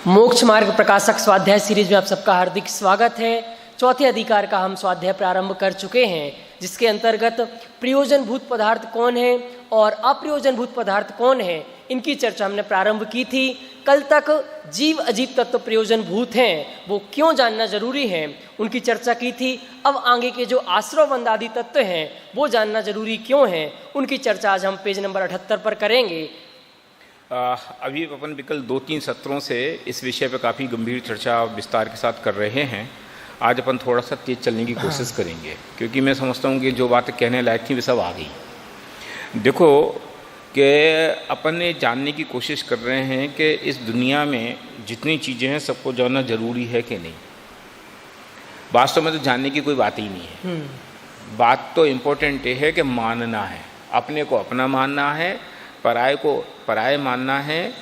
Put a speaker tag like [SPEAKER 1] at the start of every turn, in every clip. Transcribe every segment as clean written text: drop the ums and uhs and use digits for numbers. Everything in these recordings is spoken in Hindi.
[SPEAKER 1] मोक्ष मार्ग प्रकाशक स्वाध्याय सीरीज में आप सबका हार्दिक स्वागत है। चौथे अधिकार का हम स्वाध्याय प्रारंभ कर चुके हैं, जिसके अंतर्गत प्रयोजनभूत पदार्थ कौन है और अप्रयोजनभूत पदार्थ कौन है, इनकी चर्चा हमने प्रारंभ की थी। कल तक जीव अजीव तत्व प्रयोजनभूत हैं, वो क्यों जानना जरूरी है, उनकी चर्चा की थी। अब आगे के जो आश्रवबंध आदि तत्व हैं वो जानना जरूरी क्यों है, उनकी चर्चा आज हम पेज नंबर 78 पर करेंगे।
[SPEAKER 2] अभी अपन विकल 2-3 सत्रों से इस विषय पर काफ़ी गंभीर चर्चा विस्तार के साथ कर रहे हैं। आज अपन थोड़ा सा तेज चलने की कोशिश करेंगे, क्योंकि मैं समझता हूँ कि जो बातें कहने लायक थी वे सब आ गई। देखो कि अपन ने जानने की कोशिश कर रहे हैं कि इस दुनिया में जितनी चीज़ें हैं सबको जानना जरूरी है कि नहीं। वास्तव में तो जानने की कोई बात ही नहीं है। बात तो इम्पोर्टेंट ये है कि मानना है, अपने को अपना मानना है, पराये को पराये मानना है।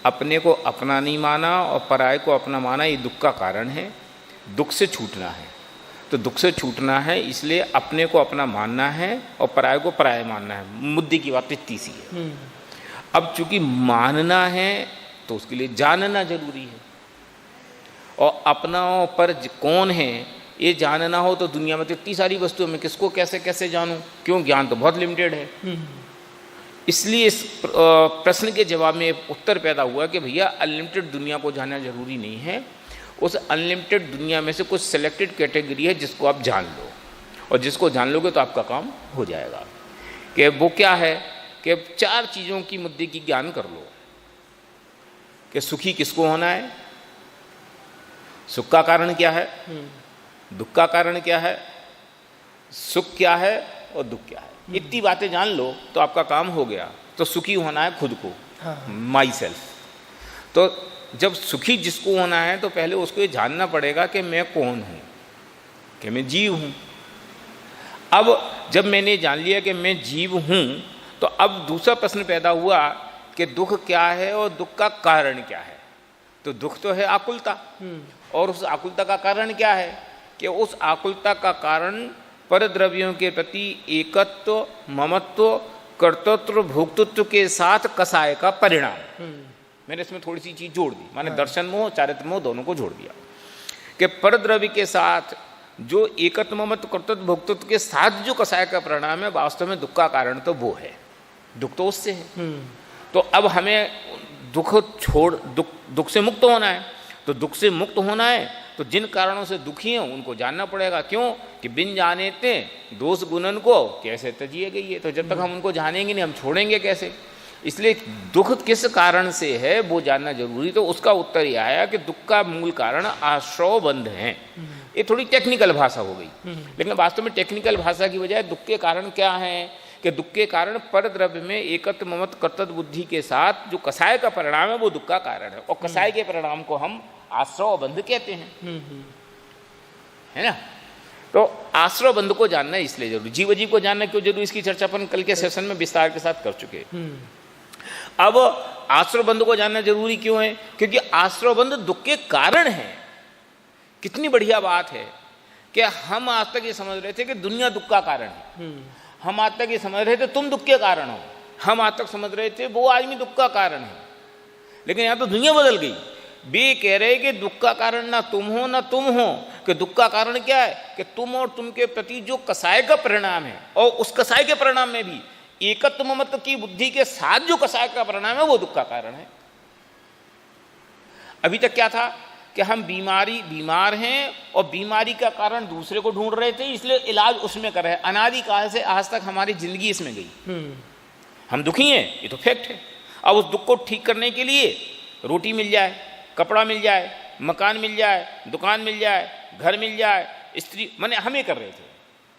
[SPEAKER 2] अपने को अपना नहीं माना और पराये को अपना माना, ये दुख का कारण है। दुख से छूटना है, तो दुख से छूटना है, इसलिए अपने को अपना मानना है और पराये को पराये मानना है। मुद्दे की बात इतनी सी है। अब चूंकि मानना है तो उसके लिए जानना जरूरी है, और अपना और पर कौन है ये जानना हो तो दुनिया में तो इतनी सारी वस्तुएं, मैं किसको कैसे कैसे जानूं, क्यों, ज्ञान तो बहुत लिमिटेड है। इसलिए इस प्रश्न के जवाब में उत्तर पैदा हुआ कि भैया अनलिमिटेड दुनिया को जानना जरूरी नहीं है। उस अनलिमिटेड दुनिया में से कुछ सिलेक्टेड कैटेगरी है जिसको आप जान लो, और जिसको जान लोगे तो आपका काम हो जाएगा। कि वो क्या है कि 4 चीज़ों की मुद्दे की ज्ञान कर लो कि सुखी किसको होना है, सुख का कारण क्या है, दुख का कारण क्या है, सुख क्या है और दुख क्या है। इतनी बातें जान लो तो आपका काम हो गया। तो सुखी होना है खुद को, माई सेल्फ। तो जब सुखी जिसको होना है तो पहले उसको ये जानना पड़ेगा कि मैं कौन हूँ, कि मैं जीव हूँ। अब जब मैंने जान लिया कि मैं जीव हूँ, तो अब दूसरा प्रश्न पैदा हुआ कि दुख क्या है और दुख का कारण क्या है। तो दुख तो है आकुलता, और उस आकुलता का कारण क्या है कि उस आकुलता का कारण परद्रव्यों के प्रति एकत्व, ममत्व, कर्तृत्व, भोक्तृत्व के साथ कसाय का परिणाम। मैंने इसमें थोड़ी सी चीज जोड़ दी, माने दर्शन मोह, चारित्र मोह दोनों को जोड़ दिया कि परद्रव्य के साथ जो एकत्व, ममत्व, कर्तृत्व, भोक्तृत्व के साथ जो कसाय का परिणाम है, वास्तव में दुख का कारण तो वो है। दुख तो उससे है। तो अब हमें दुख से मुक्त होना है। तो दुख से मुक्त होना है तो जिन कारणों से दुखी हैं उनको जानना पड़ेगा। क्यों कि बिन जाने ते दोष गुणन को कैसे तजिए गई है। तो जब तक हम उनको जानेंगे नहीं, हम छोड़ेंगे कैसे। इसलिए दुख किस कारण से है वो जानना जरूरी। तो उसका उत्तर यह आया कि दुख का मूल कारण आश्रवबंध है। ये थोड़ी टेक्निकल भाषा हो गई, लेकिन वास्तव में टेक्निकल भाषा की बजाय दुख के कारण क्या है कि दुख के कारण परद्रव्य में एकत्व, ममत्व, कर्तव्य बुद्धि के साथ जो कसाय का परिणाम है वो दुख का कारण है। और कसाय के परिणाम को हम आश्रवबंध कहते हैं, है ना। तो आश्रवबंध को जानना इसलिए जरूरी। जीव अजीव को जानना क्यों जरूरी, इसकी चर्चा अपन कल के सेशन में विस्तार के साथ कर चुके। अब आश्रवबंध को जानना जरूरी क्यों है, क्योंकि आश्रवबंध दुख के कारण है। कितनी बढ़िया बात है कि हम आज तक ये समझ रहे थे कि दुनिया दुख का कारण है। हम आज तक ये समझ रहे थे तुम दुख के कारण हो। हम आज तक समझ रहे थे वो आदमी दुख का कारण है। लेकिन यहाँ तो दुनिया बदल गई। वे कह रहे कि दुख का कारण ना तुम हो ना तुम हो, कि दुख का कारण क्या है कि तुम और तुम के प्रति जो कसाय का परिणाम है, और उस कसाय के परिणाम में भी एकत्व, ममत्व की बुद्धि के साथ जो कसाय का परिणाम है वो दुख का कारण है। अभी तक क्या था कि हम बीमार हैं और बीमारी का कारण दूसरे को ढूंढ रहे थे, इसलिए इलाज उसमें कर रहे हैं। अनादिकाल से आज तक हमारी जिंदगी इसमें गई। हम दुखी हैं, ये तो फैक्ट है। अब उस दुख को ठीक करने के लिए रोटी मिल जाए, कपड़ा मिल जाए, मकान मिल जाए, दुकान मिल जाए, घर मिल जाए, स्त्री, माने हमें कर रहे थे।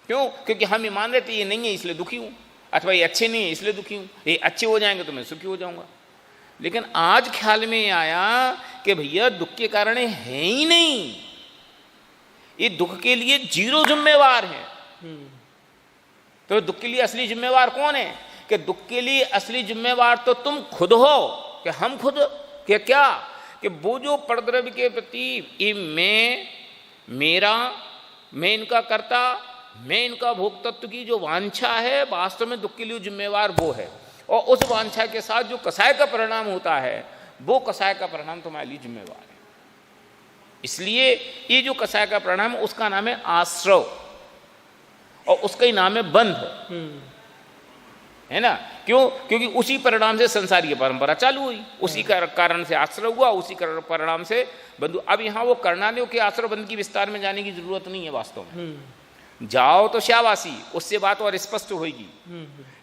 [SPEAKER 2] क्यों? क्योंकि हम ये मान रहे थे ये नहीं है इसलिए दुखी हूँ, अथवा ये अच्छे नहीं है इसलिए दुखी हूँ, ये अच्छे हो जाएंगे तो मैं सुखी हो जाऊंगा। लेकिन आज ख्याल में आया कि भैया दुख के कारण है ही नहीं, ये दुख के लिए जीरो जिम्मेवार है। तो दुख के लिए असली जिम्मेवार कौन है कि दुख के लिए असली जिम्मेवार तो तुम खुद हो। कि हम खुद कि क्या कि वो जो परद्रव्य के प्रति ये मेरा, मैं इनका कर्ता, मैं इनका भोक्तत्व की जो वांछा है, वास्तव में दुख के लिए जिम्मेवार वो है। और उस वांछा के साथ जो कसाय का परिणाम होता है वो कसाय का परिणाम तुम्हारे लिए जिम्मेवार है। इसलिए ये जो कसाय का परिणाम है उसका नाम है आश्रव और उसका ही नाम है बंध, है ना। क्यों? क्योंकि उसी परिणाम से संसार की परंपरा चालू हुई, उसी कारण से आश्रय हुआ, उसी परिणाम से बंधु। अब यहाँ वो कर्णालयों के आश्रय बंध की विस्तार में जाने की जरूरत नहीं है वास्तव में। जाओ तो शाबाशी, उससे बात और स्पष्ट होगी,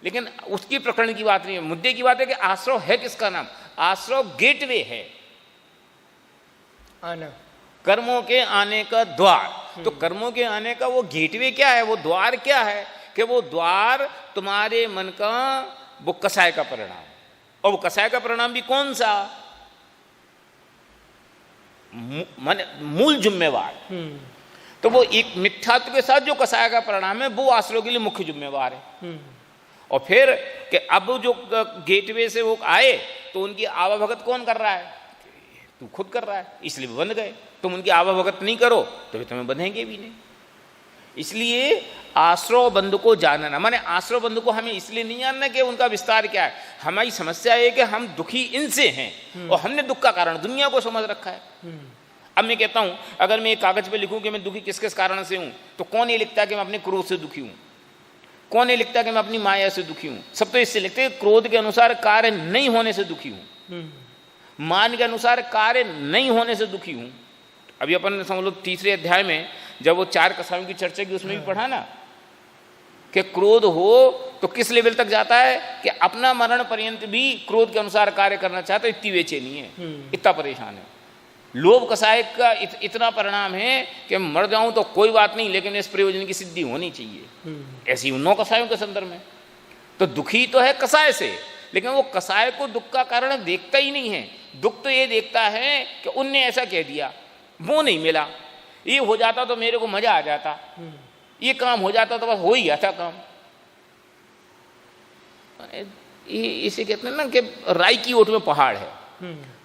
[SPEAKER 2] लेकिन उसकी प्रकरण की बात नहीं है। मुद्दे की बात है कि आश्रय है किसका नाम? आश्रय गेटवे है,
[SPEAKER 1] आना,
[SPEAKER 2] कर्मों के आने का द्वार। तो कर्मों के आने का वो गेटवे क्या है, वो द्वार क्या है? कि वो द्वार तुम्हारे मन का वो कसाय का परिणाम, और वो कसाय का परिणाम भी कौन सा? मन मूल जिम्मेवार। तो वो एक मिथ्यात्व के साथ जो कसाय का परिणाम है वो आश्रय के लिए मुख्य जिम्मेवार है। और फिर कि अब जो गेटवे से वो आए तो उनकी आवाभगत कौन कर रहा है? तू खुद कर रहा है, इसलिए वो बंध गए। तुम उनकी आवाभगत नहीं करो तो वे तुम्हें बंधेंगे भी नहीं। इसलिए आश्रय बंध को जानना, माने आश्रय बंध को हमें इसलिए नहीं जानना कि उनका विस्तार क्या है। हमारी समस्या है कि हम दुखी इनसे हैं और हमने दुख का कारण दुनिया को समझ रखा है। अब मैं कहता हूं, अगर मैं एक कागज पे लिखूं कि मैं दुखी किस किस कारण से हूं, तो कौन ये लिखता है कि मैं अपने क्रोध से दुखी हूं? कौन ये लिखता है कि मैं अपनी माया से दुखी हूं? सब तो इससे लिखते हैं क्रोध के अनुसार कार्य नहीं होने से दुखी हूं, मान के अनुसार कार्य नहीं होने से दुखी हूं। अभी अपन ने समझ लो तीसरे अध्याय में जब वो 4 कसायों की चर्चा की उसमें भी पढ़ा ना कि क्रोध हो तो किस लेवल तक जाता है कि अपना मरण पर्यंत भी क्रोध के अनुसार कार्य करना चाहता है, इतनी बेचैनी है, इतना परेशान है। लोभ कसाय का इतना परिणाम है कि मर जाऊं तो कोई बात नहीं, लेकिन इस प्रयोजन की सिद्धि होनी चाहिए। ऐसी 9 कसायों के संदर्भ में तो दुखी तो है कसाय से, लेकिन वो कसाय को दुख का कारण देखता ही नहीं है। दुख तो ये देखता है कि उनने ऐसा कह दिया, वो नहीं मिला, ये हो जाता तो मेरे को मजा आ जाता, ये काम हो जाता तो बस हो ही जाता काम। इसे कहते हैं ना कि राई की ओट में पहाड़ है।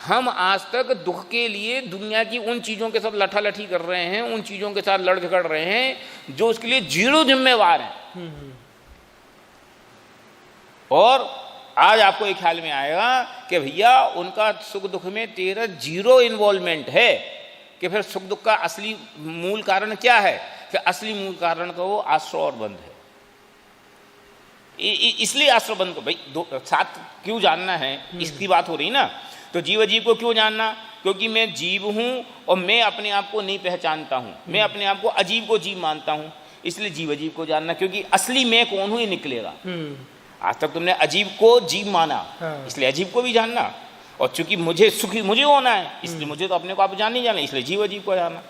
[SPEAKER 2] हम आज तक दुख के लिए दुनिया की उन चीजों के साथ लठालठी कर रहे हैं, उन चीजों के साथ लड़ झगड़ रहे हैं जो उसके लिए जीरो जिम्मेवार हैं। और आज आपको एक ख्याल में आएगा कि भैया उनका सुख दुख में तेरा जीरो इन्वॉल्वमेंट है, कि फिर सुख दुख का असली मूल कारण क्या है? कि असली मूल कारण तो वो आश्रय और बंध है। इसलिए आश्रय बंध को भाई साथ क्यों जानना है, इसकी बात हो रही ना। तो जीव अजीव को क्यों जानना? क्योंकि मैं जीव हूं और मैं अपने आप को नहीं पहचानता हूं, मैं अपने आप को अजीब को जीव मानता हूं, इसलिए जीव अजीव को जानना। क्योंकि असली मैं कौन हूं ये निकलेगा। आज तक तुमने अजीब को जीव माना, इसलिए अजीब को भी जानना। और चूंकि मुझे सुखी मुझे होना है, इसलिए मुझे तो अपने को आप जान नहीं जाना, इसलिए जीव अजीव को जानना।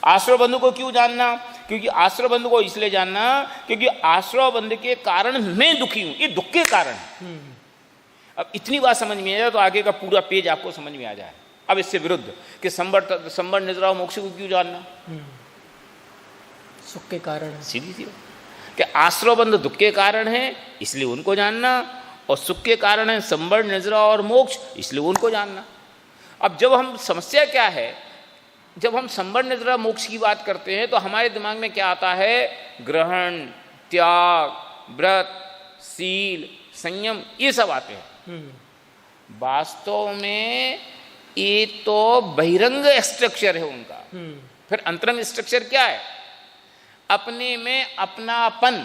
[SPEAKER 2] आश्रय बंधु को क्यों जानना? क्योंकि आश्रय बंधु को इसलिए जानना क्योंकि आश्रय बंध के कारण मैं दुखी हूं, ये दुख के कारण है। अब इतनी बात समझ में आ जाए तो आगे का पूरा पेज आपको समझ में आ जाए। अब इससे विरुद्ध कि संबर निद्रा मोक्ष को क्यों जानना?
[SPEAKER 1] सुख के कारण,
[SPEAKER 2] सीधी सी कि आश्रय बंध दुख के कारण है इसलिए उनको जानना, और सुख के कारण है संबर निद्रा और मोक्ष, इसलिए उनको जानना। अब जब हम समस्या क्या है, जब हम संबर निद्रा मोक्ष की बात करते हैं तो हमारे दिमाग में क्या आता है? ग्रहण, त्याग, व्रत, सील, संयम, ये सब आते हैं। वास्तव में ये तो बहिरंग स्ट्रक्चर है उनका। फिर अंतरंग स्ट्रक्चर क्या है? अपने में अपनापन,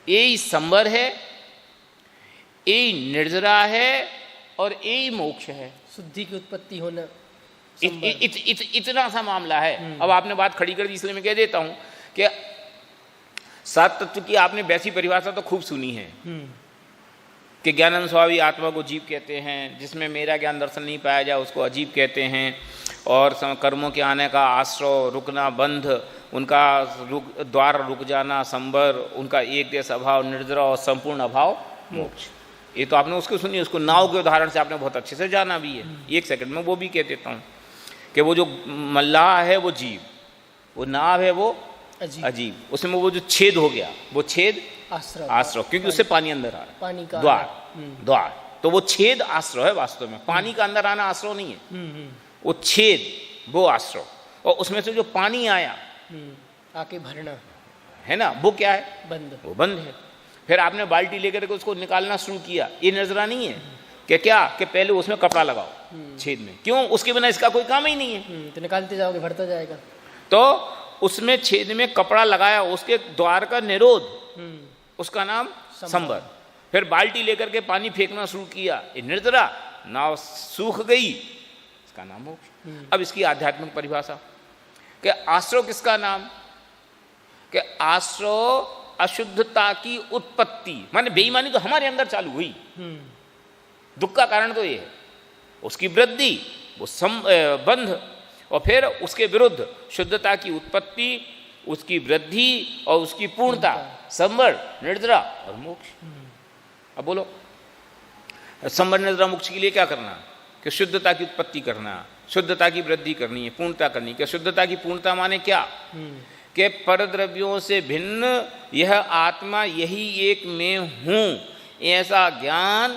[SPEAKER 2] यही संबर है, यही निर्जरा है और यही मोक्ष है।
[SPEAKER 1] शुद्धि की उत्पत्ति होना,
[SPEAKER 2] इतना सा मामला है। अब आपने बात खड़ी कर दी इसलिए मैं कह देता हूं कि 7 तत्व की आपने वैसी परिभाषा तो खूब सुनी है कि ज्ञानानंद स्वामी आत्मा को जीव कहते हैं, जिसमें मेरा ज्ञान दर्शन नहीं पाया जाए उसको अजीब कहते हैं, और कर्मों के आने का आश्रय, रुकना, बंध, उनका द्वार रुक जाना, संबर, उनका एक देश अभाव, निर्जरा और संपूर्ण अभाव, मोक्ष। ये तो आपने उसको सुनी, उसको नाव के उदाहरण से आपने बहुत अच्छे से जाना भी है। एक सेकंड में वो भी कह देता हूँ कि वो जो मल्लाह है वो जीव, वो नाव है वो अजीब, उसमें वो जो छेद हो गया वो छेद आश्रय, क्योंकि उससे पानी अंदर आ रहा है,
[SPEAKER 1] पानी का
[SPEAKER 2] द्वार, तो वो छेद आश्रय है। वास्तव में पानी का अंदर आना आश्रय नहीं है, वो छेद वो आश्रय, और उसमें से जो पानी आया
[SPEAKER 1] आके भरना
[SPEAKER 2] है ना, वो क्या है?
[SPEAKER 1] बंद,
[SPEAKER 2] वो बंद है। फिर आपने बाल्टी लेकर के उसको निकालना शुरू किया, ये नजरा नहीं है कि क्या कि पहले उसमें कपड़ा लगाओ छेद में, क्यों? उसके बिना इसका कोई काम ही नहीं है।
[SPEAKER 1] तो निकालते जाओगे भरता जाएगा।
[SPEAKER 2] तो उसमें छेद में कपड़ा लगाया, उसके द्वार का निरोध, उसका नाम संबर। फिर बाल्टी लेकर के पानी फेंकना शुरू किया, ये निर्जरा, नाव सूख गई, इसका नाम मोक्ष। अब इसकी आध्यात्मिक परिभाषा कि आश्रव किसका नाम? कि आश्रव अशुद्धता की उत्पत्ति, माने बेईमानी तो हमारे अंदर चालू हुई, दुख का कारण तो ये है, उसकी वृद्धि, वो बंध, और फिर उसके विरुद्ध शुद्धता की उत्पत्ति, उसकी वृद्धि और उसकी पूर्णता, संवर, निर्जरा और मोक्ष। अब बोलो, संवर, निर्जरा, मोक्ष के लिए क्या करना? कि शुद्धता की उत्पत्ति करना, शुद्धता की वृद्धि करनी है, पूर्णता करनी। कि शुद्धता की पूर्णता माने क्या? कि परद्रव्यों से भिन्न यह आत्मा यही एक में हूँ, ऐसा ज्ञान,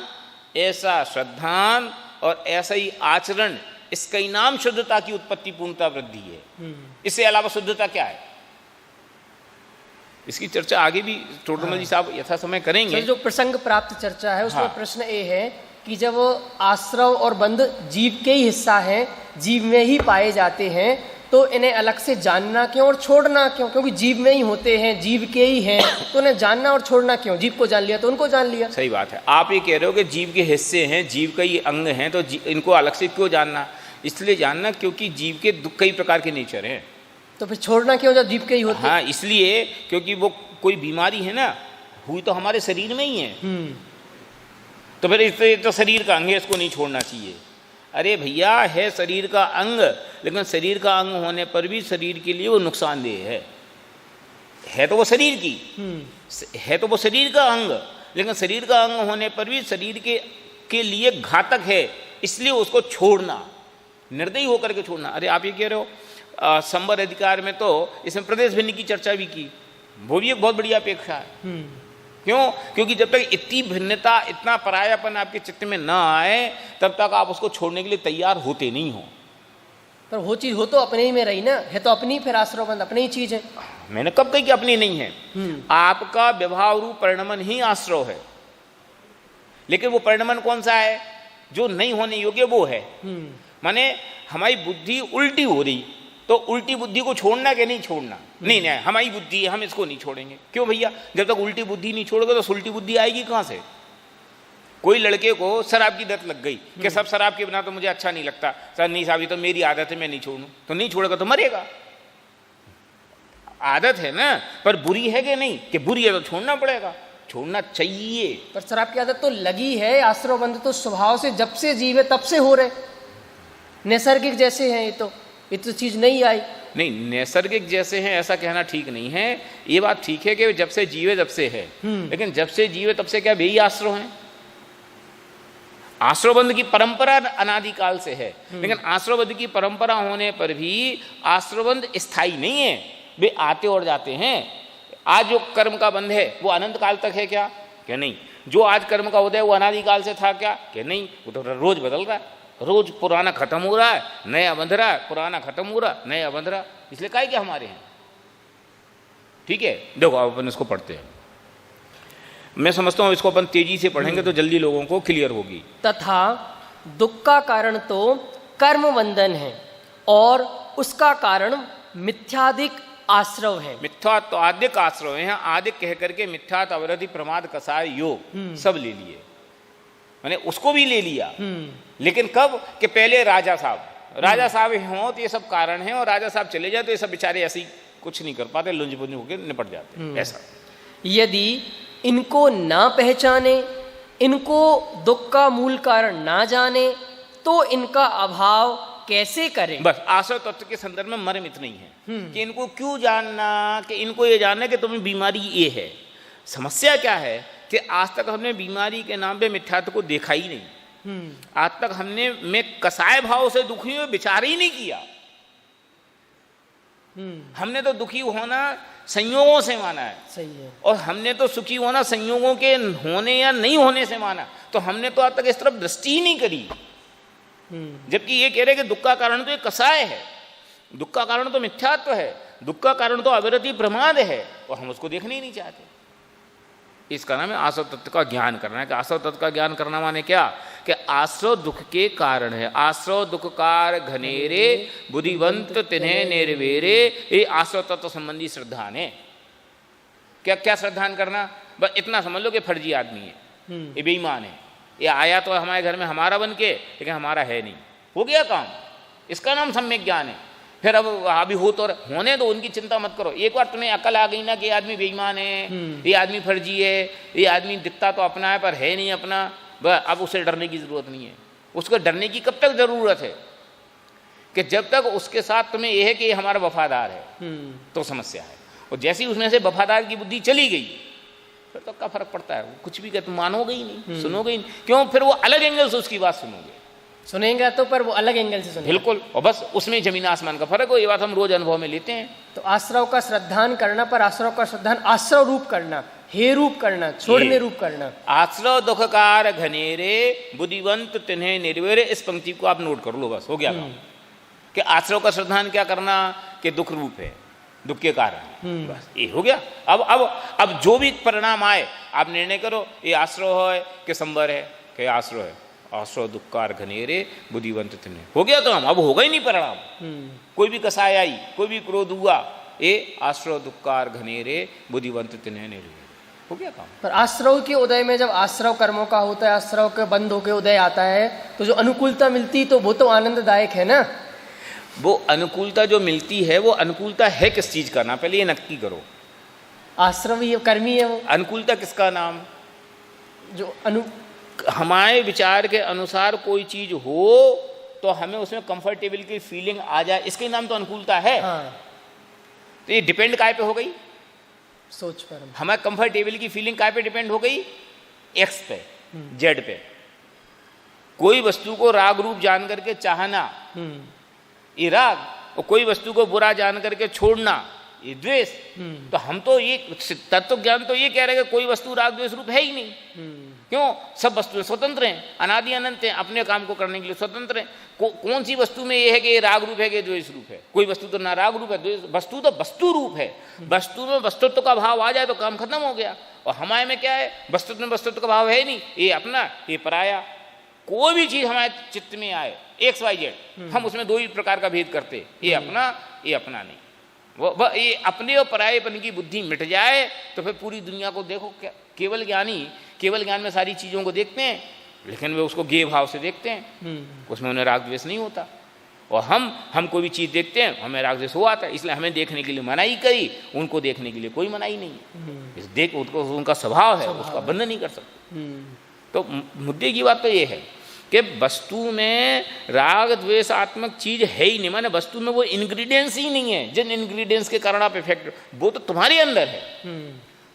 [SPEAKER 2] ऐसा श्रद्धान और ऐसा ही आचरण, इसका ही नाम शुद्धता की उत्पत्ति, पूर्णता, वृद्धि है। इससे अलावा शुद्धता क्या है? इसकी चर्चा आगे भी टोडरमल जी साहब यथा समय करेंगे।
[SPEAKER 1] जो प्रसंग प्राप्त चर्चा है उसमें प्रश्न ये है कि जब आश्रव और बंध जीव के ही हिस्सा हैं, जीव में ही पाए जाते हैं, तो इन्हें अलग से जानना क्यों और छोड़ना क्यों? क्योंकि जीव में ही होते हैं, जीव के ही हैं, तो उन्हें जानना और छोड़ना क्यों? जीव को जान लिया तो उनको जान लिया।
[SPEAKER 2] सही बात है। आप ये कह रहे हो कि जीव के हिस्से हैं, जीव का ही अंग हैं, तो इनको अलग से क्यों जानना? इसलिए जानना क्योंकि जीव के कई प्रकार के नेचर हैं।
[SPEAKER 1] तो फिर छोड़ना क्यों जब जीव के ही होते?
[SPEAKER 2] हाँ, इसलिए क्योंकि वो कोई बीमारी है ना, हुई तो हमारे शरीर में ही है, तो फिर इस तो शरीर का अंग है, इसको नहीं छोड़ना चाहिए। अरे भैया, है शरीर का अंग, लेकिन शरीर का अंग होने पर भी शरीर के लिए वो नुकसानदेह है तो वो शरीर की है, तो वो शरीर का अंग, लेकिन शरीर का अंग होने पर भी शरीर के लिए घातक है, इसलिए उसको छोड़ना, निर्दयी होकर के छोड़ना। अरे आप ये कह रहे हो संवर अधिकार में तो इसमें प्रदेश भिन्न की चर्चा भी की, वो भी एक बहुत बड़ी अपेक्षा है। क्यों? क्योंकि जब तक इतनी भिन्नता, इतना परायापन आपके चित्त में न आए, तब तक आप उसको छोड़ने के लिए तैयार होते नहीं हो।
[SPEAKER 1] पर वो चीज हो तो अपने ही में रही ना, है तो अपनी, फिर आश्रव बंध अपनी ही चीज है।
[SPEAKER 2] मैंने कब कही कि अपनी नहीं है? आपका व्यवहार रूप परिणमन ही आश्रव है, लेकिन वो परिणमन कौन सा है? जो नहीं होने योग्य वो है। माने हमारी बुद्धि उल्टी हो रही, तो उल्टी बुद्धि को छोड़ना कि नहीं छोड़ना? नहीं, हमारी बुद्धि है, हम इसको नहीं छोड़ेंगे। क्यों भैया? जब तक उल्टी बुद्धि नहीं छोड़ोगे तो उल्टी बुद्धि आएगी कहाँ से? कोई लड़के को शराब की लत लग गई कि सब शराब के बिना तो मुझे अच्छा नहीं लगता, सर नहीं साहब ये तो मेरी आदत है, मैं नहीं छोड़ूं, तो नहीं छोड़ेगा तो मरेगा। आदत है ना, पर बुरी है कि नहीं? कि बुरी है तो छोड़ना पड़ेगा, छोड़ना चाहिए।
[SPEAKER 1] पर शराब की आदत तो लगी है, आश्रव बंध तो स्वभाव से जब से जीव है तब से हो रहे, नैसर्गिक जैसे हैं, ये तो चीज नहीं आई।
[SPEAKER 2] नहीं, नैसर्गिक जैसे हैं ऐसा कहना ठीक नहीं है। ये बात ठीक है कि जब से जीवे तब से है, लेकिन जब से जीवे तब से क्या वही आश्रव हैं? आश्रवबंध की परंपरा अनादिकाल से है, लेकिन आश्रवबंध की परंपरा होने पर भी आश्रवबंध स्थायी नहीं है, वे आते और जाते हैं। आज जो कर्म का बंध है वो अनंत काल तक है क्या? क्या नहीं। जो आज कर्म का उदय वो अनादिकाल से था क्या? क्या नहीं। वो तो रोज बदल रहा है, रोज पुराना खत्म हो रहा है, नया बंध रहा है, पुराना खत्म हो रहा है, नया बंध रहा। इसलिए काहे क्या हमारे हैं। ठीक है, देखो आप अपन इसको पढ़ते हैं। मैं समझता हूं इसको अपन तेजी से पढ़ेंगे तो जल्दी लोगों को क्लियर होगी।
[SPEAKER 1] तथा दुख का कारण तो कर्म बंधन है और उसका कारण मिथ्यादिक आश्रव है।
[SPEAKER 2] मिथ्या तो आदिक आश्रव है, आदिक कह करके मिथ्यात अवरति प्रमाद कसाय योग सब ले लिए, मैंने उसको भी ले लिया। लेकिन कब? कि पहले राजा साहब हों तो ये सब कारण है, और राजा साहब चले जाए तो ये सब बेचारे ऐसे ही कुछ नहीं कर पाते, लुंज बुंज होकर निपट जाते। ऐसा
[SPEAKER 1] यदि इनको ना पहचाने, इनको दुख का मूल कारण ना जाने, तो इनका अभाव कैसे करें?
[SPEAKER 2] बस आश्रव तत्व के संदर्भ में मर्म इतना ही है कि इनको क्यों जानना, कि इनको ये जानना कि तुम्हें बीमारी ये है। समस्या क्या है कि आज तक हमने बीमारी के नाम पे मिथ्यात्व को देखा ही नहीं। आज तक हमने में कसाय भाव से दुखी हुए विचार ही नहीं किया। हमने तो दुखी होना संयोगों से माना है,
[SPEAKER 1] सही है,
[SPEAKER 2] और हमने तो सुखी होना संयोगों के होने या नहीं होने से माना। तो हमने तो आज तक इस तरफ दृष्टि ही नहीं करी। जबकि ये कह रहे कि दुख का कारण तो ये कसाय है, दुख का कारण तो मिथ्यात्व है, दुख का कारण तो अविरति प्रमाद है, और हम उसको देखने ही नहीं चाहते। इसका नाम है आश्रव तत्व का ज्ञान करना है। कि आश्रव तत्व का ज्ञान करना माने क्या? कि आश्रव दुख के कारण है। आश्रव दुखकार घनेरे बुद्धिवंत तिन्हें निर्वेरे, ये आश्रव तत्व संबंधी श्रद्धान है। क्या क्या श्रद्धान करना? बस इतना समझ लो कि फर्जी आदमी है, ये बेईमान है, ये आया तो हमारे घर में हमारा बन के, लेकिन हमारा है नहीं, हो गया काम, इसका नाम सम्यक ज्ञान है। फिर अब अभी हो तो होने दो, उनकी चिंता मत करो। एक बार तुम्हें अकल आ गई ना कि ये आदमी बेईमान है, ये आदमी फर्जी है, ये आदमी दिखता तो अपना है पर है नहीं अपना, अब उसे डरने की जरूरत नहीं है। उसको डरने की कब तक जरूरत है? कि जब तक उसके साथ तुम्हें यह है कि ये हमारा वफादार है तो समस्या है। और जैसे ही उसमें से वफादार की बुद्धि चली गई फिर तो क्या फर्क पड़ता है? वो कुछ भी कहते मानोगे ही नहीं, सुनोगे ही नहीं। क्यों? फिर वो अलग एंगल से उसकी बात सुनोगे,
[SPEAKER 1] सुनेंगे तो पर वो अलग एंगल से सुनेंगे।
[SPEAKER 2] बिल्कुल, और बस उसमें जमीन आसमान का फर्क हो। ये बात हम रोज अनुभव में लेते हैं।
[SPEAKER 1] तो आश्रव का श्रद्धान करना, पर आश्रव का श्रद्धान आश्रव रूप करना, हे रूप करना, छोड़ने रूप करना।
[SPEAKER 2] आश्रव दुखकार घनेरे बुद्धिवंत तिन्हें निर्वेरे, इस पंक्ति को आप नोट कर लो, बस हो गया काम। कि आश्रव का श्रद्धान क्या करना? कि दुख रूप है, दुख के कारण, बस ये हो गया। अब जो भी परिणाम आए आप निर्णय करो, ये आश्रव है कि संवर है कि आश्रव है। आश्रव दुखकार घनेरे बुद्धिवंत तिन्हें, हो गया काम। अब होगा ही नहीं परिणाम। कोई भी कसाय आई, कोई भी क्रोध हुआ, ये आश्रव दुखकार घनेरे बुद्धिवंत तिन्हें निर्वेरे, हो गया काम।
[SPEAKER 1] पर आश्रव के उदय में जब आश्रव कर्मों का होता है, आश्रव के बंद होकर उदय आता है, तो जो अनुकूलता मिलती तो वो तो आनंददायक है ना।
[SPEAKER 2] वो अनुकूलता जो मिलती है, वो अनुकूलता है किस चीज का नाम? पहले ये नक्की करो।
[SPEAKER 1] आश्रव ये कर्मी है वो।
[SPEAKER 2] अनुकूलता किसका नाम?
[SPEAKER 1] जो
[SPEAKER 2] हमारे विचार के अनुसार कोई चीज हो तो हमें उसमें कंफर्टेबल की फीलिंग आ जाए, इसके नाम तो अनुकूलता है।
[SPEAKER 1] हाँ।
[SPEAKER 2] तो ये डिपेंड काय पे हो गई?
[SPEAKER 1] सोच पर।
[SPEAKER 2] हमारे कंफर्टेबल की फीलिंग काय पे डिपेंड हो गई? एक्स पे, जेड पे। कोई वस्तु को राग रूप जान करके चाहना, ये राग, और कोई वस्तु को बुरा जान करके छोड़ना, ये द्वेष। तो हम तो ये तत्व ज्ञान तो ये कह रहे हैं कि कोई वस्तु राग द्वेष रूप है ही नहीं। क्यों? सब वस्तुएं स्वतंत्र हैं, अनादि अनंत हैं, अपने काम को करने के लिए स्वतंत्र हैं। कौन सी वस्तु में ये है कि ये राग रूप है कि द्वेष रूप है? कोई वस्तु तो ना राग रूप है, द्वेष। वस्तु तो वस्तु रूप है। वस्तु में वस्तुत्व का भाव आ जाए तो काम खत्म हो गया। और हमारे में क्या है? वस्तुत्व में वस्तुत्व का भाव है नहीं, ये अपना, ये पराया। कोई भी चीज हमारे चित्त में आए, एक्स वाई जेड, हम उसमें दो ही प्रकार का भेद करते, ये अपना, ये अपना नहीं। वो ये अपने और परायेपन की बुद्धि मिट जाए तो फिर पूरी दुनिया को देखो। केवल ज्ञानी केवल ज्ञान में सारी चीज़ों को देखते हैं, लेकिन वे उसको गेय भाव से देखते हैं, उसमें उन्हें राग द्वेष नहीं होता। और हम कोई भी चीज़ देखते हैं, हमें राग द्वेष हुआ था, इसलिए हमें देखने के लिए मनाही करी, उनको देखने के लिए कोई मनाही नहीं है। इस देख उनको उनका स्वभाव है, उसका बंधन नहीं कर सकते। तो मुद्दे की बात तो ये है कि वस्तु में राग द्वेषात्मक चीज है ही नहीं। माने वस्तु में वो इंग्रेडिएंट्स ही नहीं है जिन इंग्रेडिएंट्स के कारण आप इफेक्ट, वो तो तुम्हारे अंदर है।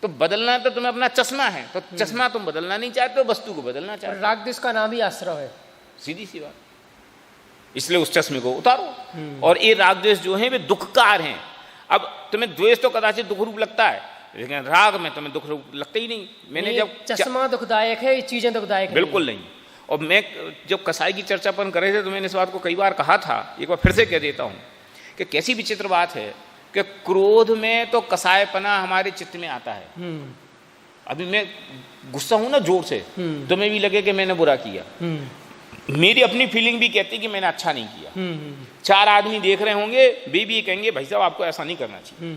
[SPEAKER 2] तो बदलना तो तुम्हें अपना चश्मा है, तो चश्मा तुम बदलना नहीं चाहते हो, वस्तु को बदलना चाहते हो।
[SPEAKER 1] राग द्वेष का नाम ही आश्रव है,
[SPEAKER 2] सीधी सी बात। इसलिए उस चश्मे को उतारो। और ये राग द्वेष जो है वे दुखकार हैं। अब तुम्हें द्वेष तो कदाचित दुख रूप लगता है, लेकिन राग में तुम्हें दुख रूप लगता ही नहीं। मैंने जब
[SPEAKER 1] चश्मा दुखदायक है, ये चीजें दुखदायक
[SPEAKER 2] बिल्कुल नहीं। और मैं जब कसाई की चर्चा अपन कर रहे थे तो मैंने इस बात को कई बार कहा था, एक बार फिर से कह देता हूँ कि कैसी विचित्र बात है कि क्रोध में तो कसायपना हमारे चित्त में आता है। अभी मैं गुस्सा हूं ना जोर से, तो मैं भी लगे कि मैंने बुरा किया, मेरी अपनी फीलिंग भी कहती कि मैंने अच्छा नहीं किया। चार आदमी देख रहे होंगे, वे भी कहेंगे भाई साहब आपको ऐसा नहीं करना चाहिए।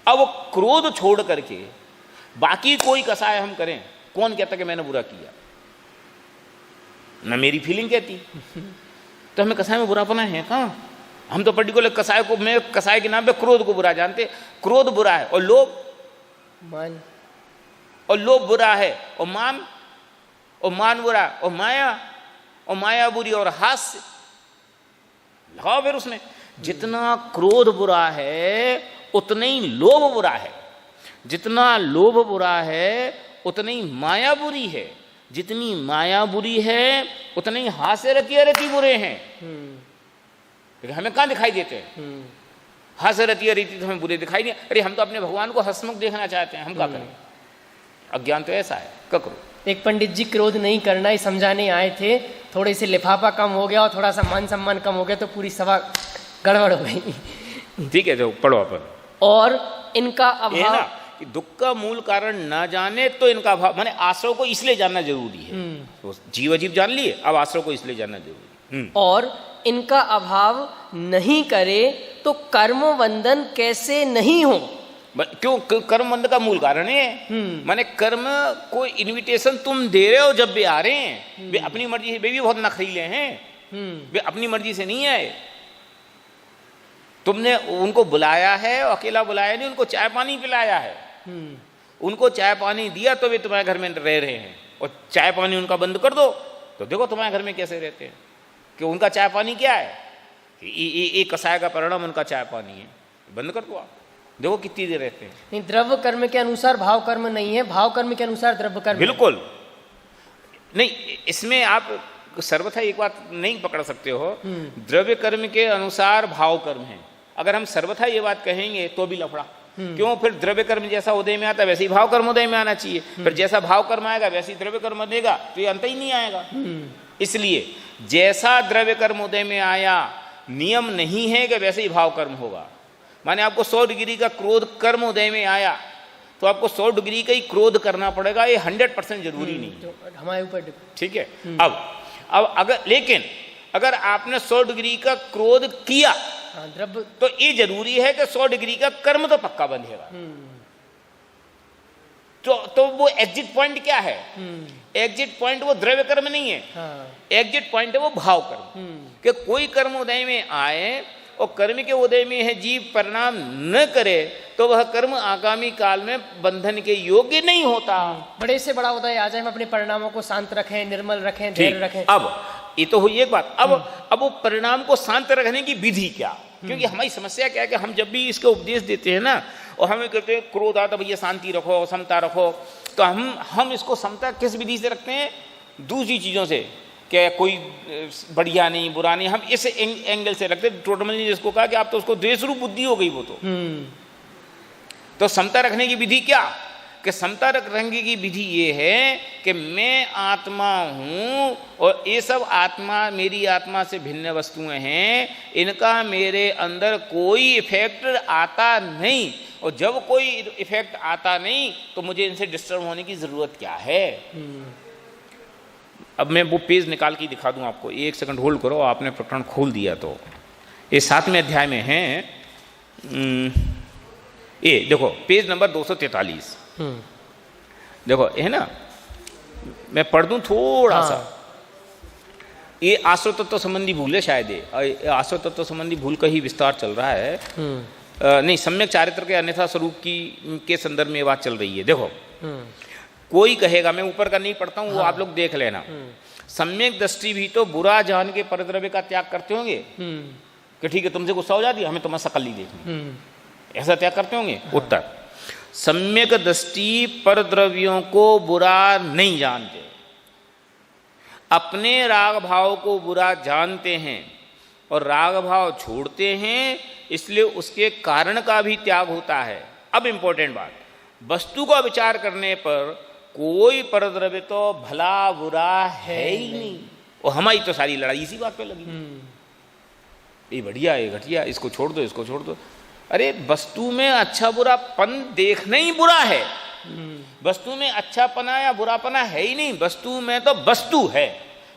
[SPEAKER 2] अब वो क्रोध छोड़ करके बाकी कोई कसाय हम करें, कौन कहता कि मैंने बुरा किया? ना मेरी फीलिंग कहती। तो हमें कसाय में बुरापना है कहाँ? हम तो पर्टिकुलर कसाय को, मैं कसाय के नाम पे क्रोध को बुरा जानते। क्रोध बुरा है, और लोभ
[SPEAKER 1] मान,
[SPEAKER 2] और लोभ बुरा है, और मान बुरा, और माया बुरी, और हास्य लगाओ फिर उसमें। जितना क्रोध बुरा है उतना ही लोभ बुरा है, जितना लोभ बुरा है उतना ही माया बुरी है, जितनी माया बुरी है उतने ही हास्य रति बुरे हैं। लेकिन हमें कहाँ दिखाई देते हैं? हास्य रति तो हमें बुरे दिखाई नहीं। अरे हम तो अपने भगवान को हंसमुख देखना चाहते हैं, हम क्या करें? अज्ञान तो ऐसा है, क्या करो? एक
[SPEAKER 1] पंडित जी क्रोध नहीं करना ही समझाने आए थे, थोड़े से लिफाफा कम हो गया और थोड़ा सा मान सम्मान कम हो गया तो पूरी सभा गड़बड़ हो गई।
[SPEAKER 2] ठीक है, जो पढ़ो अपन।
[SPEAKER 1] और इनका अभाव
[SPEAKER 2] कि दुख का मूल कारण ना जाने तो इनका अभाव, माने आश्रय को इसलिए जानना जरूरी है। तो जीव अजीव जान लिए, अब आश्रय को इसलिए जानना जरूरी है।
[SPEAKER 1] और इनका अभाव नहीं करे तो कर्म बंधन कैसे नहीं हो?
[SPEAKER 2] क्यों? कर्म बंधन का मूल कारण है। माने कर्म को इनविटेशन तुम दे रहे हो जब वे आ रहे हैं, वे अपनी मर्जी से, वे भी बहुत नखरीले हैं, वे अपनी मर्जी से नहीं आए। तुमने उनको बुलाया है, अकेला बुलाया नहीं, उनको चाय पानी पिलाया है, उनको चाय पानी दिया तो वे तुम्हारे घर में रह रहे हैं। और चाय पानी उनका बंद कर दो तो देखो तुम्हारे घर में कैसे रहते हैं। कि उनका चाय पानी क्या है? एक कसाय का परिणाम उनका चाय पानी है, बंद कर दो आप, देखो कितनी देर रहते हैं।
[SPEAKER 1] नहीं, द्रव्य कर्म के अनुसार भाव कर्म नहीं है, भाव कर्म के अनुसार द्रव्य कर्म।
[SPEAKER 2] बिल्कुल नहीं, इसमें आप सर्वथा एक बात नहीं पकड़ सकते हो। द्रव्य कर्म के अनुसार भाव कर्म है, अगर हम सर्वथा ये बात कहेंगे तो भी लफड़ा। क्यों? फिर द्रव्य कर्म जैसा उदय में आता है वैसे ही भाव कर्म उदय में आना चाहिए, फिर जैसा भाव कर्म आएगा वैसे ही द्रव्य कर्म देगा, तो ये अंत ही नहीं आएगा। इसलिए जैसा द्रव्य कर्म उदय में आया, नियम नहीं है कि वैसे ही भाव कर्म होगा। माने आपको 100 डिग्री का क्रोध कर्म उदय में आया तो आपको 100 डिग्री का ही क्रोध करना पड़ेगा, ये 100% जरूरी नहीं है,
[SPEAKER 1] तो हमारे ऊपर।
[SPEAKER 2] ठीक है। अब अगर, लेकिन अगर आपने 100 डिग्री का क्रोध किया
[SPEAKER 1] द्रव्य,
[SPEAKER 2] तो ये जरूरी है कि 100 डिग्री का कर्म तो पक्का बंधेगा। तो वो एग्जिट पॉइंट क्या है? एग्जिट पॉइंट वो द्रव्य कर्म नहीं है, एग्जिट पॉइंट है वो भाव कर्म। कि कोई कर्म उदय में आए और कर्म के उदय में है जीव परिणाम न करे तो वह कर्म आगामी काल में बंधन के योग्य नहीं होता।
[SPEAKER 1] बड़े से बड़ा उदय आ जाए, हम अपने परिणामों को शांत रखें, निर्मल रखें, धैर्य रखें।
[SPEAKER 2] अब ये तो हुई एक बात। अब वो परिणाम को शांत रखने की विधि क्या? क्योंकि हमारी समस्या क्या है कि हम जब भी इसके उपदेश देते हैं ना, और हमें कहते हैं क्रोध आता भैया शांति रखो, समता रखो, तो हम इसको समता किस विधि से रखते हैं? दूसरी चीज़ों से, कि कोई बढ़िया नहीं बुरा नहीं, हम इस एंगल से रखते। टोटमल ने जिसको कहा कि आप तो उसको द्वेष रूप बुद्धि हो गई वो तो समता रखने की विधि क्या? कि समता रखने की विधि ये है कि मैं आत्मा हूँ और ये सब आत्मा मेरी आत्मा से भिन्न वस्तुएं हैं, इनका मेरे अंदर कोई इफेक्ट आता नहीं, और जब कोई इफेक्ट आता नहीं तो मुझे इनसे डिस्टर्ब होने की ज़रूरत क्या है? अब मैं वो पेज निकाल के दिखा दूं आपको, एक सेकंड होल्ड करो। आपने प्रकरण खोल दिया तो ये 7वें अध्याय में है। ये देखो पेज नंबर 243, देखो है ना, मैं पढ़ दूं थोड़ा सा। ये आश्रय तत्व संबंधी भूल है शायद, ये आश्रय तत्व संबंधी भूल का ही विस्तार चल रहा है। नहीं, सम्यक चारित्र के अन्यथा स्वरूप के संदर्भ में ये बात चल रही है। देखो कोई कहेगा, मैं ऊपर का नहीं पढ़ता हूँ, वो आप लोग देख लेना। सम्यक दृष्टि भी तो बुरा जान के परद्रव्य का त्याग करते होंगे कि ठीक है तुमसे गुस्सा हो जाती है, हमें तुम्हारा शकल नहीं देखनी, ऐसा त्याग करते होंगे। उत्तर, सम्यक दृष्टि परद्रव्यों को बुरा नहीं जानते, अपने राग भाव को बुरा जानते हैं और राग भाव छोड़ते हैं, इसलिए उसके कारण का भी त्याग होता है। अब इंपॉर्टेंट बात, वस्तु का विचार करने पर कोई परद्रव्य तो भला बुरा है ही नहीं, और हमारी तो सारी लड़ाई इसी बात पे लगी। ये बढ़िया, ये घटिया, इसको छोड़ दो, इसको छोड़ दो। अरे वस्तु में अच्छा बुरापन देखना ही बुरा है। वस्तु में अच्छापना या बुरापना है ही नहीं, वस्तु में तो वस्तु है,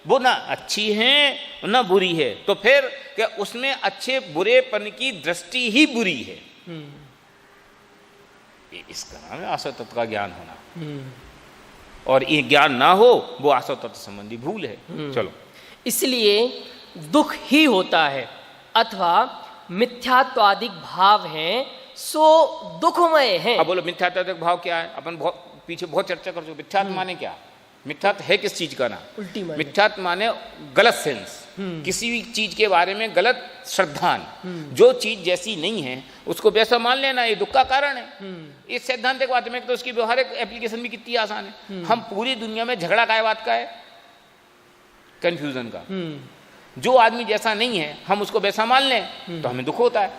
[SPEAKER 2] वो ना अच्छी है ना बुरी है, तो फिर क्या उसमें अच्छे बुरेपन की दृष्टि ही बुरी है? इसका नाम है आश्रय तत्व का ज्ञान होना, और ये ज्ञान ना हो वो आश्रय तत्व संबंधी भूल है। चलो,
[SPEAKER 1] इसलिए दुख ही होता है अथवा मिथ्यात्वादिक भाव हैं सो दुखमय है।
[SPEAKER 2] अब बोलो मिथ्यात्वादिक भाव क्या है? अपन पीछे बहुत चर्चा कर चुके। मिथ्यात्व माने क्या? मिथ्यात्व है किस चीज का ना?
[SPEAKER 1] उल्टी माने।
[SPEAKER 2] मिथ्यात्व माने गलत सेंस, किसी भी चीज के बारे में गलत श्रद्धान, जो चीज जैसी नहीं है उसको वैसा मान लेना, ये दुख का कारण है। इस सैद्धांतिक बात में तो उसकी व्यवहारिक एप्लीकेशन भी कितनी आसान है। हम पूरी दुनिया में झगड़ा काय बात का है? कंफ्यूजन का। जो आदमी जैसा नहीं है हम उसको वैसा मान लें तो हमें दुख होता है।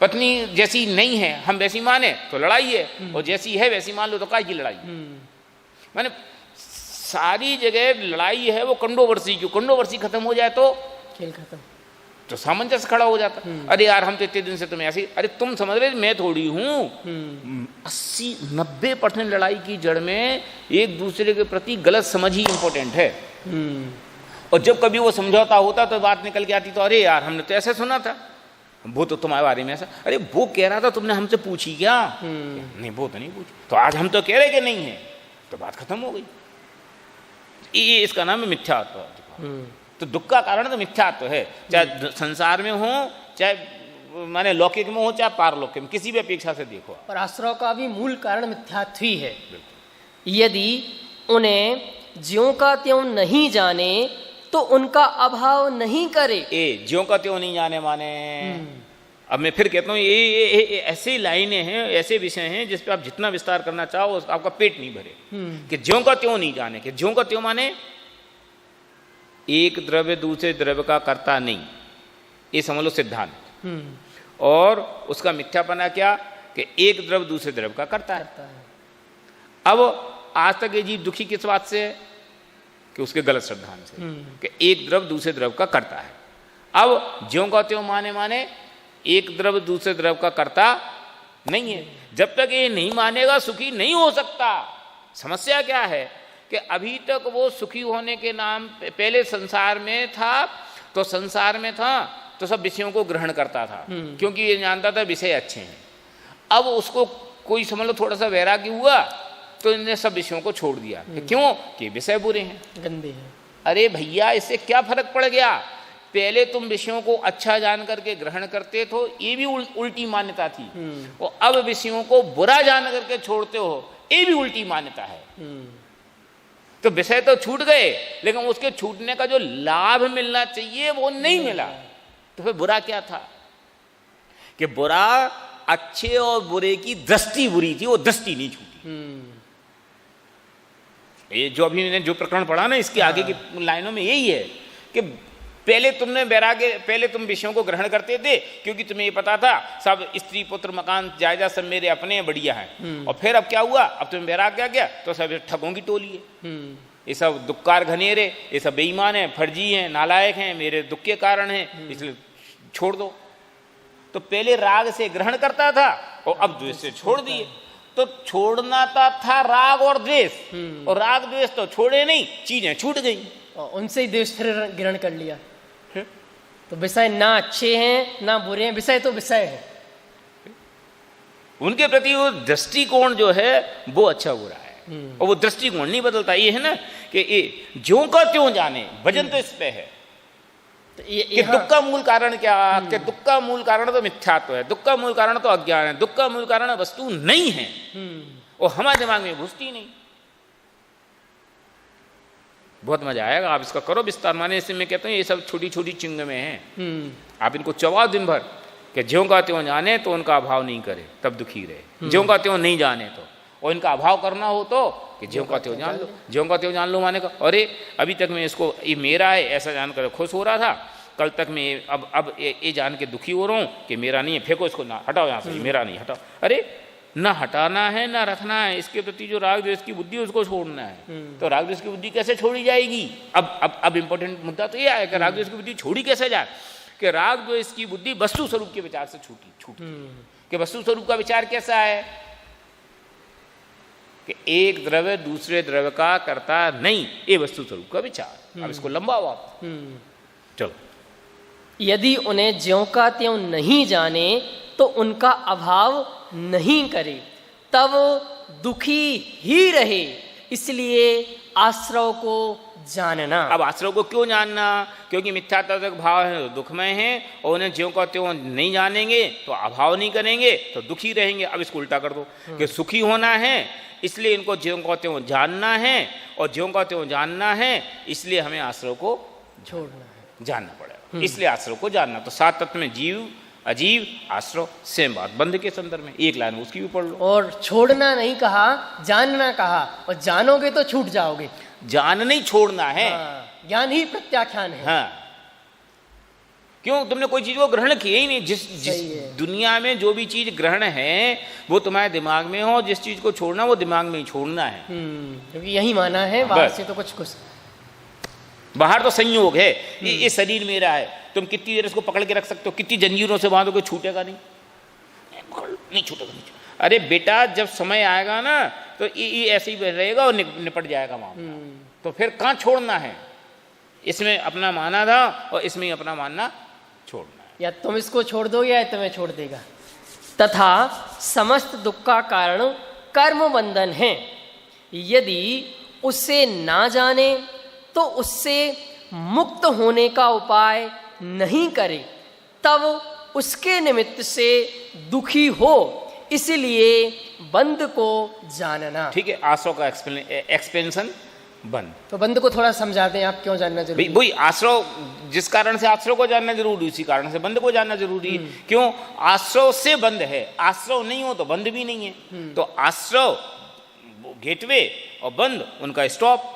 [SPEAKER 2] पत्नी जैसी नहीं है हम वैसी माने तो लड़ाई है, और जैसी है वैसी मान लो तो काय की लड़ाई। माने सारी जगह लड़ाई है, वो कंट्रोवर्सी। क्यों? कंट्रोवर्सी खत्म हो जाए तो
[SPEAKER 1] खेल खत्म।
[SPEAKER 2] तो सामंजस्य खड़ा हो जाता। अरे यार हम तो इतने दिन से तुम्हें ऐसे, अरे तुम समझ रहे मैं थोड़ी हूँ। 80-90% लड़ाई की जड़ में एक दूसरे के प्रति गलत समझ ही इंपॉर्टेंट है। और जब कभी वो समझौता होता तो बात निकल के आती, तो अरे यार हमने तो ऐसे सुना था, वो तो तुम्हारे बारे में ऐसा, अरे वो कह रहा था तुमने हमसे पूछी क्या? नहीं वो तो नहीं पूछी, तो आज हम तो कह रहे कि नहीं है, तो बात खत्म हो गई। ये इसका नाम है मिथ्यात्व। तो दुख का कारण तो मिथ्यात्व है, चाहे संसार में हो, चाहे माने लौकिक में हो, चाहे पारलौकिक में, किसी भी अपेक्षा से देखो।
[SPEAKER 1] पर आश्रव का भी मूल कारण मिथ्यात्व ही है। यदि उन्हें ज्यों का त्यों नहीं जाने तो उनका अभाव नहीं करे।
[SPEAKER 2] ज्यों का त्यों नहीं जाने माने, अब मैं फिर कहता हूँ ये ऐसी लाइनें हैं, ऐसे विषय हैं जिस पे आप जितना विस्तार करना चाहो आपका पेट नहीं भरे। कि ज्यों का त्यों नहीं जाने, कि ज्यों का त्यों माने एक द्रव्य दूसरे द्रव्य का करता नहीं, ये समझ लो सिद्धांत। और उसका मिथ्यापना क्या, कि एक द्रव्य दूसरे द्रव्य का करता है। अब आज तक ये जीव दुखी किस बात से है, कि उसके गलत सिद्धांत से, कि एक द्रव्य दूसरे द्रव्य का करता है। अब ज्यों का त्यों माने एक द्रव्य दूसरे द्रव्य का करता नहीं है। जब तक ये नहीं मानेगा सुखी नहीं हो सकता। समस्या क्या है कि अभी तक वो सुखी होने के नाम पे, पहले संसार में था तो संसार में था तो सब विषयों को ग्रहण करता था, क्योंकि ये जानता था विषय अच्छे हैं। अब उसको कोई समझ लो थोड़ा सा वैराग्य हुआ तो इन्हें सब विषयों को छोड़ दिया। क्यों? कि विषय बुरे हैं, गंदे हैं। अरे भैया इससे क्या फर्क पड़ गया, पहले तुम विषयों को अच्छा जान करके ग्रहण करते थे, ये भी उल्टी मान्यता थी, और अब विषयों को बुरा जान करके छोड़ते हो, ये भी उल्टी मान्यता है। तो विषय तो छूट गए, लेकिन उसके छूटने का जो लाभ मिलना चाहिए वो नहीं मिला। तो फिर बुरा क्या था, कि बुरा अच्छे और बुरे की दृष्टि बुरी थी, वो दृष्टि नहीं छूटी। ये जो अभी मैंने जो प्रकरण पढ़ा ना, इसके आगे की लाइनों में यही है कि पहले तुमने वैराग्य, पहले तुम विषयों को ग्रहण करते थे क्योंकि तुम्हें ये पता था सब स्त्री पुत्र मकान जायदाद सब मेरे अपने बढ़िया हैं। और फिर अब क्या हुआ, अब तुम्हें वैराग्य आ गया तो सब ठगों की टोली है, ये सब दुक्कार घनेरे, ये सब बेईमान हैं, फर्जी हैं, नालायक हैं, मेरे दुख के कारण हैं, इसलिए छोड़ दो। तो पहले राग से ग्रहण करता था और अब द्वेष से छोड़ दिए। तो छोड़ना था राग और द्वेष, और राग द्वेष तो छोड़े नहीं, चीजें छूट गई,
[SPEAKER 1] उनसे ही द्वेष फिर ग्रहण कर लिया। तो विषय ना अच्छे हैं ना बुरे हैं, विषय तो विषय है।
[SPEAKER 2] उनके प्रति वो दृष्टिकोण जो है वो अच्छा बुरा है, और वो दृष्टिकोण नहीं बदलता। ये है ना कि ये ज्यों का त्यों जाने, वजन तो इस पे है। तो कि दुख का मूल कारण क्या, कि दुख का मूल कारण तो मिथ्यात्व है, दुख का मूल कारण तो अज्ञान है, दुख का मूल कारण वस्तु नहीं है, और हमारे दिमाग में घुसती नहीं। बहुत मजा आएगा, आप इसका करो विस्तार। माने इससे मैं कहता हूँ ये सब छोटी छोटी चिंगमें हैं, आप इनको चबाओ दिन भर, कि ज्यों का त्यों जाने तो उनका अभाव नहीं करे तब दुखी रहे, ज्यों का त्यों नहीं जाने तो, और इनका अभाव करना हो तो कि ज्यों का त्यों जान लो। ज्यों का त्यों जान लो माने का, अरे अभी तक मैं इसको ये मेरा है ऐसा जानकर खुश हो रहा था, कल तक मैं अब ये जान के दुखी हो रहा हूँ कि मेरा नहीं है, फेंको इसको, ना हटाओ यहाँ से, मेरा नहीं, हटाओ। अरे ना हटाना है ना रखना है, इसके प्रति जो राग द्वेष की बुद्धि उसको छोड़ना है। तो राग द्वेष की बुद्धि कैसे छोड़ी जाएगी? अब इंपॉर्टेंट मुद्दा तो यह है कि राग द्वेष की बुद्धि छोड़ी कैसे जाए, कि राग द्वेष की बुद्धि वस्तु स्वरूप के विचार से छूटी। कि वस्तु स्वरूप का विचार कैसा है, कि एक द्रव्य दूसरे द्रव्य का करता नहीं, ये वस्तु स्वरूप का विचार। अब इसको लंबा हुआ, चलो।
[SPEAKER 1] यदि उन्हें ज्यों का त्यों नहीं जाने तो उनका अभाव नहीं करे, तब दुखी ही रहे, इसलिए आश्रव को जानना। अब
[SPEAKER 2] आश्रव को क्यों जानना? क्योंकि मिथ्यात्व भाव है तो दुखमय है, और उन्हें ज्यों का त्यों नहीं जानेंगे तो अभाव नहीं करेंगे तो दुखी रहेंगे। अब इसको उल्टा कर दो कि सुखी होना है इसलिए इनको ज्यों का त्यों जानना है, और ज्यों का त्यों जानना है इसलिए हमें आश्रव को
[SPEAKER 1] छोड़ना है,
[SPEAKER 2] जानना पड़ेगा। इसलिए आश्रव को जानना। तो सात तत्व में जीव अजीव आश्रव सेम बात, बंध के संदर्भ में एक लाइन उसकी भी पढ़ लो।
[SPEAKER 1] और छोड़ना नहीं कहा, जानना कहा, और जानोगे तो छूट जाओगे।
[SPEAKER 2] जान नहीं छोड़ना है,
[SPEAKER 1] ज्ञान ही प्रत्याख्यान है।
[SPEAKER 2] हाँ, क्यों? तुमने कोई चीज को ग्रहण किया ही नहीं। जिस दुनिया में जो भी चीज ग्रहण है वो तुम्हारे दिमाग में हो, जिस चीज को छोड़ना वो दिमाग में ही छोड़ना है,
[SPEAKER 1] क्योंकि यही माना है। बाहर से तो कुछ
[SPEAKER 2] बाहर तो संयोग है, ये शरीर मेरा है, तुम कितनी देर इसको पकड़ के रख सकते हो, कितनी जंजीरों से बांधोगे, छूटेगा नहीं, नहीं छूटेगा, नहीं छूटेगा। अरे बेटा जब समय आएगा ना तो ये ऐसे ही रहेगा और निपट जाएगा मामला। तो फिर कहाँ छोड़ना है, इसमें अपना माना था और इसमें ही अपना मानना छोड़ना है।
[SPEAKER 1] या तुम इसको छोड़ दोगे या तुम्हें छोड़ देगा। तथा समस्त दुख का कारण कर्म बंधन है, यदि उससे ना जाने तो उससे मुक्त होने का उपाय नहीं करे तब उसके निमित्त से दुखी हो, इसलिए बंध को जानना।
[SPEAKER 2] ठीक है, आश्रव का एक्सपेंशन बंध।
[SPEAKER 1] तो बंध को थोड़ा समझा दें आप, क्यों जानना जरूरी?
[SPEAKER 2] वही आश्रव, जिस कारण से आश्रव को जानना जरूरी, उसी कारण से बंध को जानना जरूरी है। क्यों? आश्रव से बंध है, आश्रव नहीं हो तो बंध भी नहीं है। तो आश्रव गेटवे और बंध उनका स्टॉप,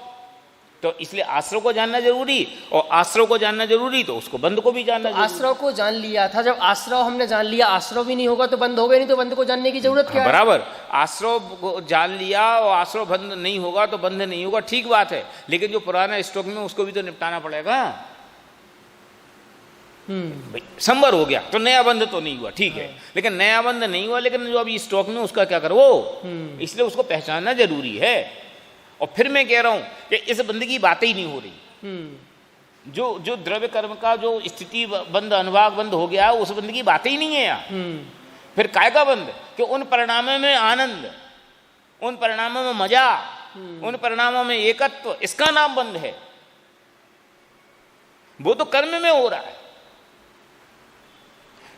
[SPEAKER 2] तो इसलिए आश्रव को जानना जरूरी, और आश्रव को जानना जरूरी तो उसको बंध को भी जानना जरूरी।
[SPEAKER 1] आश्रव को जान लिया था, जब आश्रव हमने जान लिया, आश्रव भी नहीं होगा तो बंध होगा नहीं, तो बंध को जानने की जरूरत क्या है?
[SPEAKER 2] बराबर, आश्रव को जान लिया और आश्रव बंध नहीं होगा तो बंध नहीं होगा, ठीक बात है, लेकिन जो पुराना स्टॉक में उसको भी तो निपटाना पड़ेगा। भाई संवर हो गया तो नया बंध तो नहीं हुआ, ठीक है, लेकिन नया बंध नहीं हुआ, लेकिन जो अभी स्टॉक में उसका क्या करो, इसलिए उसको पहचानना जरूरी है। और फिर मैं कह रहा हूं कि इस बंध की बातें ही नहीं हो रही। जो द्रव्य कर्म का जो स्थिति बंध, अनुभाग बंध हो गया, उस बंध की बातें ही नहीं है यहाँ। फिर काय का बंध? कि उन परिणामों में आनंद, उन परिणामों में मजा, उन परिणामों में एकत्व, इसका नाम बंध है। वो तो कर्म में हो रहा है।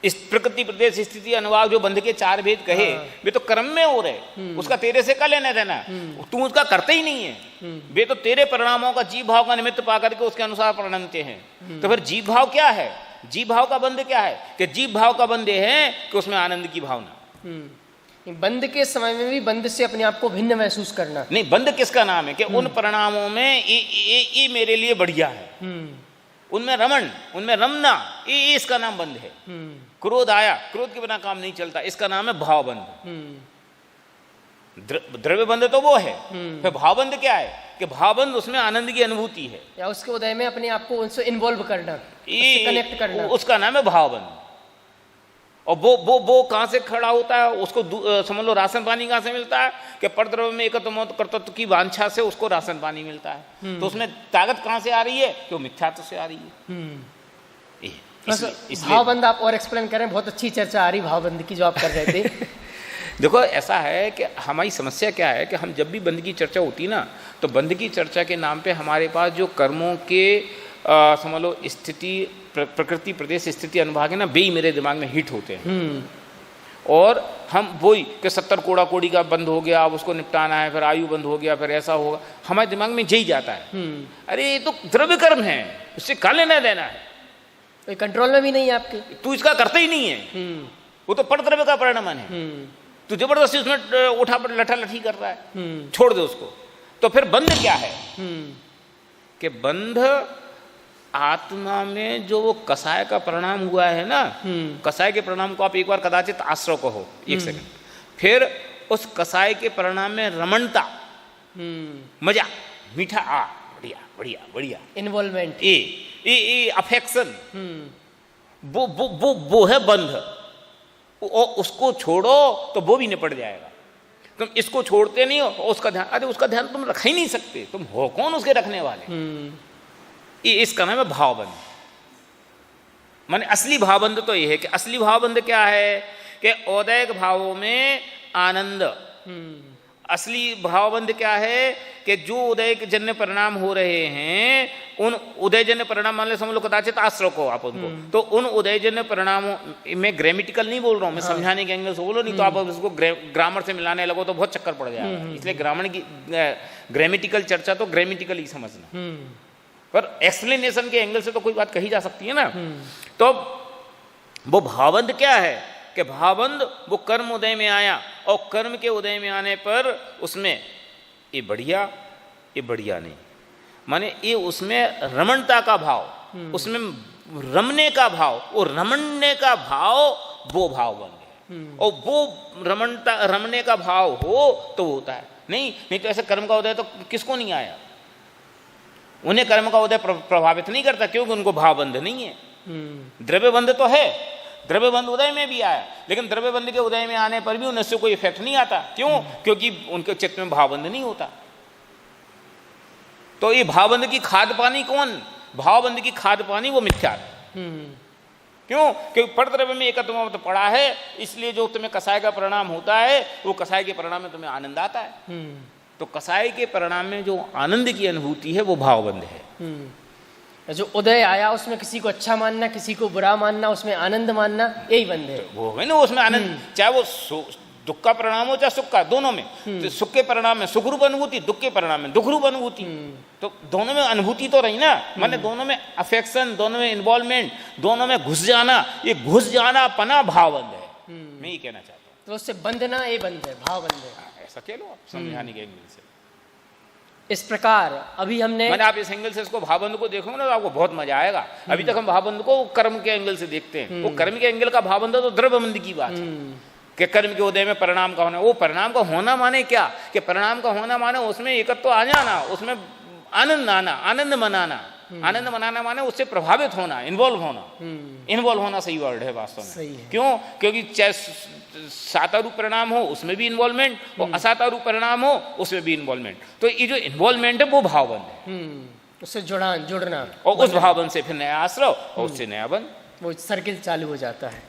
[SPEAKER 2] इस प्रकृति, प्रदेश, स्थिति, अनुभाग जो बंध के चार भेद कहे, वे तो कर्म में हो रहे, उसका तेरे से क्या लेना देना, तू उसका करते ही नहीं है। वे तो तेरे परिणामों का जीव भाव का निमित्त पा करके उसके अनुसार परिणमते हैं। तो फिर जीव भाव क्या है? जीव भाव का बंध क्या है? कि जीव भाव का बंध है कि उसमें आनंद की भावना।
[SPEAKER 1] बंध के समय में भी बंध से अपने आप को भिन्न महसूस करना
[SPEAKER 2] नहीं। बंध किसका नाम है? कि उन परिणामों में ये मेरे लिए बढ़िया है, उनमें रमण, उनमें रमना, ये इसका नाम बंध है। क्रोध आया, क्रोध के बिना काम नहीं चलता, इसका नाम है भावबंध। द्रव्य बंध तो वो है। फिर भावबंध क्या है? कि भावबंध उसमें आनंद की अनुभूति है, या
[SPEAKER 1] उसके उदय में अपने आप को उनसे इन्वॉल्व करना, उससे कनेक्ट करना,
[SPEAKER 2] उसका नाम है भावबंध। और वो कहां से खड़ा होता है? उसको समझ लो राशन पानी कहां से मिलता है? कि परद्रव्य में एकत्व मौत कर्तृत्व की वांछा से उसको राशन पानी मिलता है। तो उसमें ताकत कहां से आ रही है? कि वो मिथ्यात्व से आ रही है।
[SPEAKER 1] भावबंध आप और एक्सप्लेन करें, बहुत अच्छी चर्चा आ रही भावबंध की जो आप कर रहे थे।
[SPEAKER 2] देखो ऐसा है कि हमारी समस्या क्या है कि हम जब भी बंध की चर्चा होती ना, तो बंध की चर्चा के नाम पे हमारे पास जो कर्मों के समझ लो स्थिति, प्रकृति, प्रदेश, स्थिति, अनुभाग है ना, वे ही मेरे दिमाग में हिट होते हैं। और हम वही कि 70 कोड़ा कोड़ी का बंद हो गया, अब उसको निपटाना है, फिर आयु बंद हो गया, फिर ऐसा होगा, हमारे दिमाग में यही जाता है। अरे ये तो द्रव्य कर्म है, उससे क्या लेना देना है,
[SPEAKER 1] कंट्रोल में भी नहीं है आपके,
[SPEAKER 2] तू इसका करता ही नहीं है। वो तो पर द्रव्य का परिणमन है, तू जबरदस्ती उसमें उठा पर लठा लठी कर रहा है, छोड़ दे उसको। तो फिर बंध क्या है? कि बंध आत्मा में जो वो कसाय का परिणाम हुआ है ना, कसाय के परिणाम को आप एक बार कदाचित आश्रव कहो, एक सेकंड, फिर उस कसाय के परिणाम में रमणता, मजा, मीठा, बढ़िया बढ़िया बढ़िया,
[SPEAKER 1] इन्वॉल्वमेंट,
[SPEAKER 2] ये अफेक्शन, वो है बंध। और उसको छोड़ो तो वो भी निपट जाएगा। तुम इसको छोड़ते नहीं हो, उसका ध्यान, अरे उसका ध्यान तुम रख ही नहीं सकते, तुम हो कौन उसके रखने वाले? ये इसका नाम है भावबंध। माने असली भावबंध तो ये है कि असली भावबंध क्या है? कि औदैक भावों में आनंद। असली भावबंध क्या है? कि जो उदय जन्य परिणाम हो रहे हैं, उन उदयजन्य परिणाम मान लो, समझ लो कदाचित आश्रय को आप उनको, तो उन उदयजन्य परिणामों में ग्रामेटिकल नहीं बोल रहा हूँ मैं, समझाने के एंगल से बोलो, नहीं तो आप उसको ग्रामर से मिलाने लगो तो बहुत चक्कर पड़ जाएगा। इसलिए ग्रामर की ग्रामेटिकल चर्चा तो ग्रामेटिकल ही समझना, पर एक्सप्लेनेशन के एंगल से तो कोई बात कही जा सकती है ना। तो वो भावबंध क्या है? कि भावबंध वो कर्म उदय में आया, और कर्म के उदय में आने पर उसमें ये बढ़िया नहीं, माने ये उसमें रमणता का भाव, उसमें रमने का भाव, वो रमणने का भाव, वो भाव बन गया। और वो रमने का भाव हो तो वो होता है, नहीं तो ऐसे कर्म का उदय तो किसको नहीं आया, उन्हें कर्म का उदय प्रभावित नहीं करता, क्योंकि उनको भावबंध नहीं है। द्रव्य बंध तो है, द्रव्य बंध उदय में भी आया, लेकिन द्रव्य बंध के उदय में आने पर भी उनसे कोई इफेक्ट नहीं आता। क्यों? क्योंकि उनके चित्त में भावबंध नहीं होता। तो ये भावबंध की खाद पानी कौन? भावबंध की खाद पानी वो मिथ्या है। क्यों? क्योंकि पर द्रव्य में एकत्व मत पड़ा है, इसलिए जो तुम्हें कसाय का परिणाम होता है वो कसाय के परिणाम में तुम्हें आनंद आता है। तो कसाय के परिणाम में जो आनंद की अनुभूति है वो भावबंध है।
[SPEAKER 1] जो उदय आया उसमें किसी को अच्छा मानना, किसी को बुरा मानना, उसमें आनंद मानना, यही बंध है।
[SPEAKER 2] तो वो है ना, उसमें आनंद, चाहे वो दुख का परिणाम हो चाहे सुख का, दोनों में। तो सुख के परिणाम में सुख रूप अनुभूति, दुख के परिणाम में दुख रूप अनुभूति। तो दोनों में अनुभूति तो रही ना, माने दोनों में अफेक्शन, दोनों में इन्वॉल्वमेंट, दोनों में घुस जाना, ये घुस जाना पना भावबंध है। मैं ये कहना चाहता हूँ।
[SPEAKER 1] तो उससे बंधना ये बंध है, भावबंध है।
[SPEAKER 2] ऐसा कह लो आप समझाने के एंगल से।
[SPEAKER 1] इस प्रकार अभी हमने
[SPEAKER 2] मैंने आप इस एंगल से इसको भावबंध को देखोगे ना तो आपको बहुत मजा आएगा। अभी तक हम भावबंध को कर्म के एंगल से देखते हैं। वो कर्म के एंगल का भावबंध तो द्रव्यबंध की बात है कि कर्म के उदय में परिणाम का होना। वो परिणाम का होना माने क्या? कि परिणाम का होना माने उसमें एकत्व आ जाना, उसमें आनंद आना, आनंद मनाना। आनंद मनाना माने उससे प्रभावित होना, इन्वॉल्व होना। इन्वॉल्व होना सही वर्ड है वास्तव में। क्यों? क्योंकि चाहे सातारूप परिणाम हो उसमें भी इन्वॉल्वमेंट, और असातारूप परिणाम हो उसमें भी इन्वॉल्वमेंट। तो ये जो इन्वॉल्वमेंट है वो भावबंध है।
[SPEAKER 1] उससे जुड़ना,
[SPEAKER 2] और उस भावबंध से फिर नया आश्रव, और उससे नया बंध,
[SPEAKER 1] वो सर्किल चालू हो जाता है।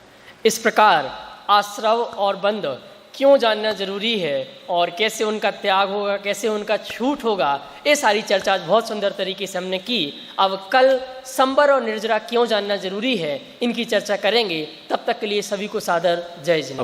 [SPEAKER 1] इस प्रकार आश्रव और बंध क्यों जानना जरूरी है और कैसे उनका त्याग होगा, कैसे उनका छूट होगा, ये सारी चर्चा बहुत सुंदर तरीके से हमने की। अब कल संबर और निर्जरा क्यों जानना जरूरी है, इनकी चर्चा करेंगे। तब तक के लिए सभी को सादर जय जिनेन्द्र।